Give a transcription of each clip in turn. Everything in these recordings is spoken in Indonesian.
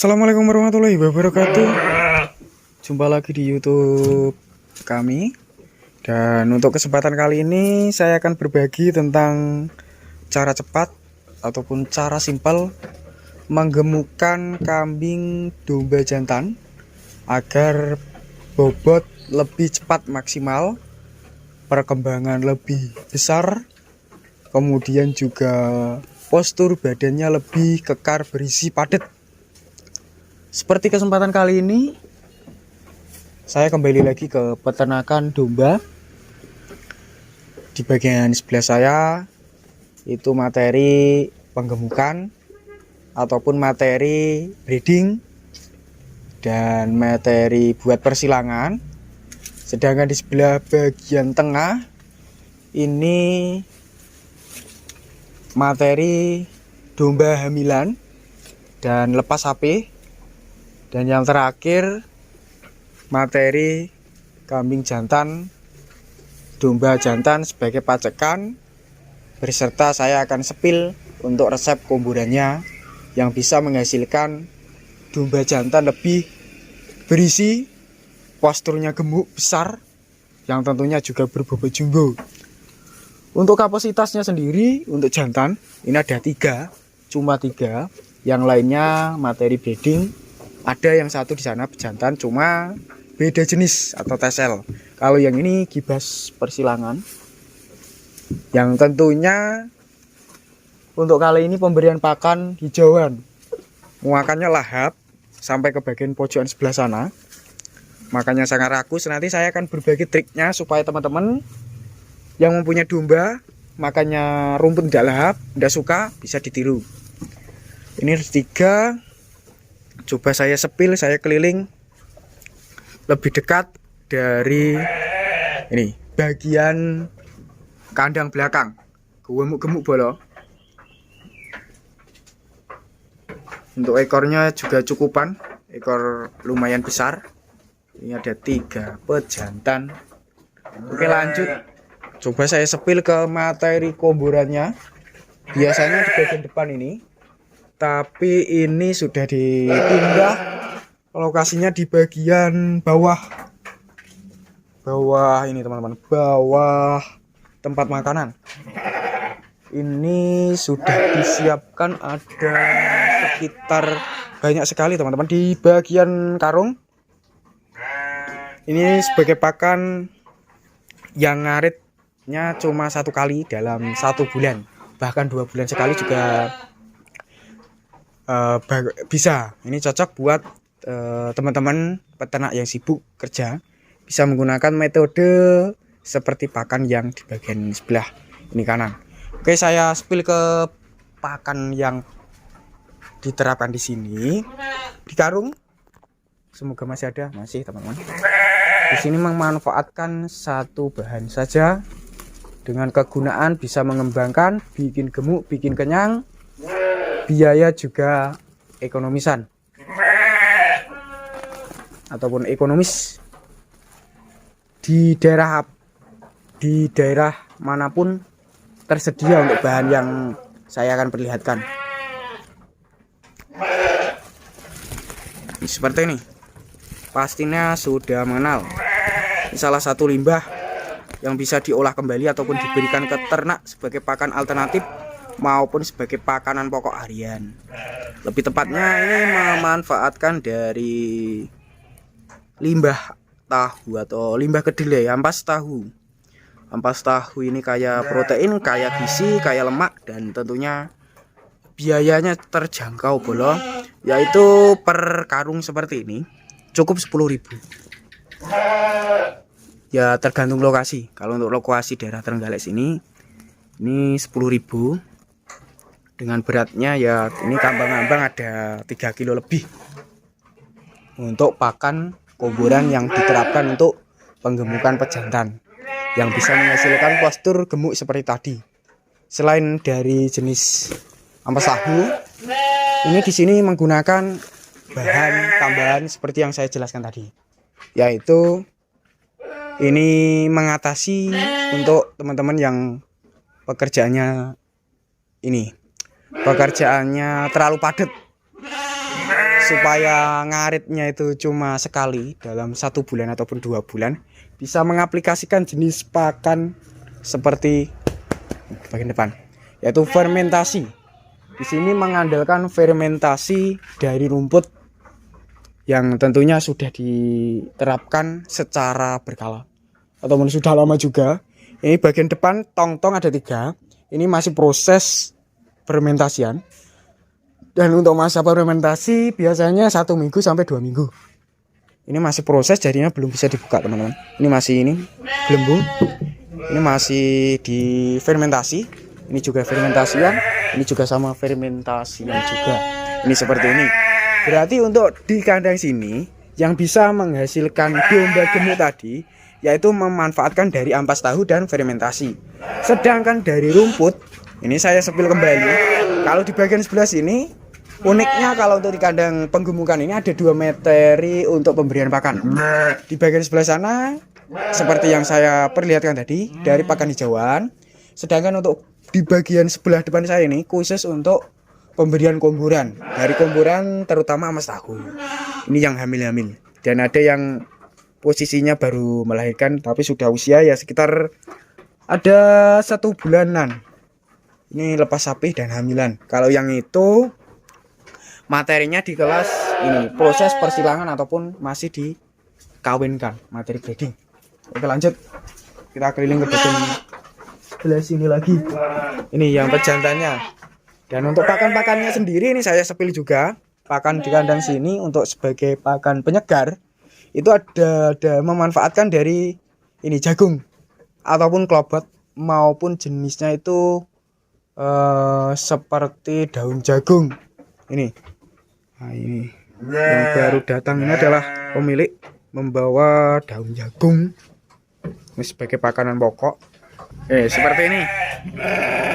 Assalamualaikum warahmatullahi wabarakatuh. Jumpa lagi di YouTube kami. Dan untuk kesempatan kali ini saya akan berbagi tentang cara cepat ataupun cara simpel menggemukkan kambing domba jantan agar bobot lebih cepat maksimal, perkembangan lebih besar, kemudian juga postur badannya lebih kekar, berisi, padat. Seperti kesempatan kali ini, saya kembali lagi ke peternakan domba. Di bagian sebelah saya itu materi penggemukan ataupun materi breeding dan materi buat persilangan. Sedangkan di sebelah bagian tengah ini materi domba hamilan dan lepas HP. Dan yang terakhir materi kambing jantan, domba jantan sebagai pacekan, beserta saya akan sepil untuk resep komborannya yang bisa menghasilkan domba jantan lebih berisi, posturnya gemuk besar, yang tentunya juga berbobot jumbo. Untuk kapasitasnya sendiri untuk jantan ini ada cuma tiga, yang lainnya materi breeding. Ada yang satu di sana pejantan, cuma beda jenis atau tesel. Kalau yang ini gibas persilangan. Yang tentunya untuk kali ini pemberian pakan hijauan. Muakannya lahap sampai ke bagian pojokan sebelah sana. Makanya sangat rakus. Nanti saya akan berbagi triknya supaya teman-teman yang mempunyai domba makannya rumput tidak lahap, tidak suka, bisa ditiru. Ini ada 3. Coba saya sepil, saya keliling lebih dekat dari ini bagian kandang belakang. Gemuk-gemuk bolo. Untuk ekornya juga cukupan, ekor lumayan besar. Ini ada 3 pejantan. Oke, lanjut. Coba saya sepil ke materi komborannya. Biasanya di bagian depan ini, tapi ini sudah dipindah lokasinya di bagian bawah ini teman-teman, bawah tempat makanan. Ini sudah disiapkan, ada sekitar banyak sekali teman-teman di bagian karung. Ini sebagai pakan yang ngaritnya cuma 1 kali dalam 1 bulan, bahkan 2 bulan sekali juga bisa. Ini cocok buat teman-teman peternak yang sibuk kerja, bisa menggunakan metode seperti pakan yang di bagian sebelah ini kanan. Oke, saya spill ke pakan yang diterapkan di sini di karung. Semoga masih ada, masih teman-teman. Di sini memanfaatkan 1 bahan saja dengan kegunaan bisa mengembangkan, bikin gemuk, bikin kenyang. Biaya juga ekonomisan ataupun ekonomis di daerah manapun tersedia untuk bahan yang saya akan perlihatkan. Seperti ini, pastinya sudah mengenal. Ini salah satu limbah yang bisa diolah kembali ataupun diberikan ke ternak sebagai pakan alternatif maupun sebagai pakanan pokok harian. Lebih tepatnya ini memanfaatkan dari limbah tahu atau limbah kedelai, ampas tahu. Ampas tahu ini kaya protein, kaya gizi, kaya lemak, dan tentunya biayanya terjangkau bolo, yaitu per karung seperti ini cukup 10.000. Ya tergantung lokasi. Kalau untuk lokasi daerah Trenggalek sini ini 10.000. Dengan beratnya ya ini kambang-kambang ada 3 kilo lebih. Untuk pakan komboran yang diterapkan untuk penggemukan pejantan yang bisa menghasilkan postur gemuk seperti tadi. Selain dari jenis ampas tahu, ini di sini menggunakan bahan tambahan seperti yang saya jelaskan tadi, yaitu ini mengatasi untuk teman-teman yang pekerjaannya terlalu padat supaya ngaritnya itu cuma sekali dalam 1 bulan ataupun 2 bulan, bisa mengaplikasikan jenis pakan seperti bagian depan, yaitu fermentasi. Di sini mengandalkan fermentasi dari rumput yang tentunya sudah diterapkan secara berkala ataupun sudah lama juga. Ini bagian depan tong-tong ada 3. Ini masih proses fermentasian. Dan untuk masa fermentasi biasanya 1 minggu sampai 2 minggu. Ini masih proses, jadinya belum bisa dibuka teman-teman. Ini masih gelembung. Ini masih di fermentasi. Ini juga fermentasian. Ini juga sama fermentasian juga. Ini seperti ini. Berarti untuk di kandang sini yang bisa menghasilkan domba gemuk tadi, yaitu memanfaatkan dari ampas tahu dan fermentasi. Sedangkan dari rumput, ini saya sepil kembali. Kalau di bagian sebelah sini, uniknya kalau untuk di kandang penggemukan ini ada 2 materi untuk pemberian pakan. Di bagian sebelah sana, seperti yang saya perlihatkan tadi, dari pakan hijauan. Sedangkan untuk di bagian sebelah depan saya ini khusus untuk pemberian komboran. Dari komboran terutama ampas tahu. Ini yang hamil-hamil. Dan ada yang posisinya baru melahirkan tapi sudah usia ya sekitar ada 1 bulanan. Ini lepas sapi dan hamilan. Kalau yang itu materinya di kelas ini proses persilangan ataupun masih dikawinkan, materi breeding. Oke, lanjut. Kita keliling ke bagian sebelah sini lagi. Ini yang pejantannya. Dan untuk pakan-pakannya sendiri ini saya sepil juga. Pakan di kandang sini untuk sebagai pakan penyegar itu ada memanfaatkan dari ini jagung ataupun klobot maupun jenisnya itu seperti daun jagung. Ini. Nah, ini yang baru datang ini adalah pemilik membawa daun jagung ini sebagai pakanan pokok. Seperti ini.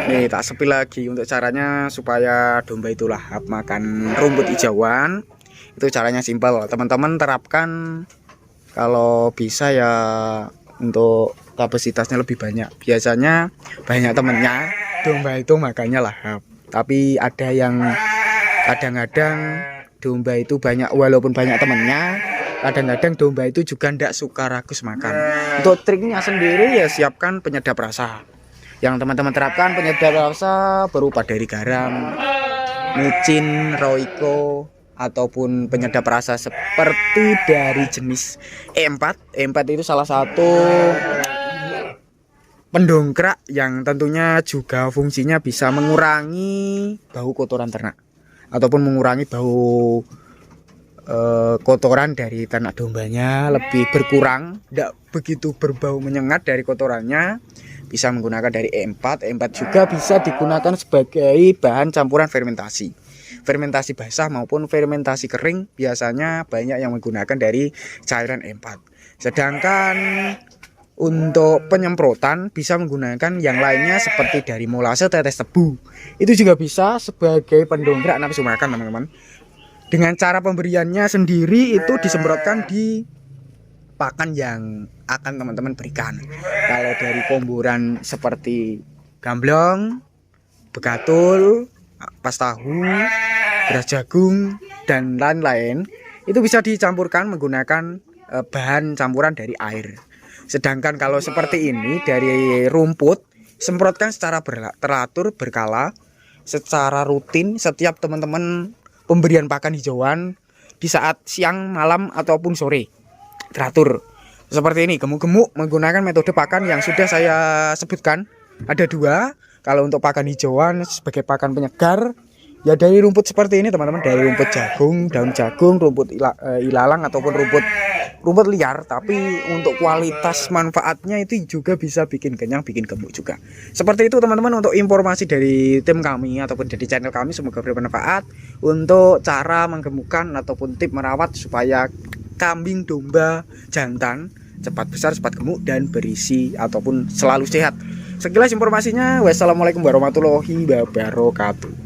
Nih tak sepil lagi untuk caranya supaya domba itu lahap makan rumput hijauan. Itu caranya simpel. Teman-teman terapkan kalau bisa ya untuk kapasitasnya lebih banyak. Biasanya banyak temennya domba itu makannya lahap. Tapi ada yang kadang-kadang domba itu banyak walaupun banyak temennya, kadang-kadang domba itu juga tidak suka ragus makan. Untuk triknya sendiri ya siapkan penyedap rasa. Yang teman-teman terapkan penyedap rasa berupa dari garam, micin, roiko, ataupun penyedap rasa seperti dari jenis E4. E4 itu salah satu pendongkrak yang tentunya juga fungsinya bisa mengurangi bau kotoran ternak ataupun mengurangi bau kotoran dari ternak dombanya, lebih berkurang, tidak begitu berbau menyengat dari kotorannya. Bisa menggunakan dari E4. E4 juga bisa digunakan sebagai bahan campuran fermentasi. Fermentasi basah maupun fermentasi kering biasanya banyak yang menggunakan dari cairan E4. Sedangkan untuk penyemprotan bisa menggunakan yang lainnya seperti dari molase, tetes tebu. Itu juga bisa sebagai pendongkrak nafsu makan teman-teman. Dengan cara pemberiannya sendiri itu disemprotkan di pakan yang akan teman-teman berikan. Kalau dari komboran seperti gamblong, begatul, ampas tahu, beras jagung, dan lain-lain, itu bisa dicampurkan menggunakan bahan campuran dari air. Sedangkan kalau seperti ini dari rumput, semprotkan secara teratur, berkala, secara rutin setiap teman-teman pemberian pakan hijauan di saat siang, malam, ataupun sore. Teratur. Seperti ini, gemuk-gemuk menggunakan metode pakan yang sudah saya sebutkan. Ada 2. Kalau untuk pakan hijauan sebagai pakan penyegar, ya dari rumput seperti ini teman-teman. Dari rumput jagung, daun jagung, rumput ilalang, ataupun rumput liar. Tapi untuk kualitas manfaatnya itu juga bisa bikin kenyang, bikin gemuk juga. Seperti itu teman-teman untuk informasi dari tim kami ataupun dari channel kami. Semoga bermanfaat untuk cara menggemukkan ataupun tip merawat supaya kambing domba jantan cepat besar, cepat gemuk, dan berisi ataupun selalu sehat. Sekilas informasinya. Wassalamualaikum warahmatullahi wabarakatuh.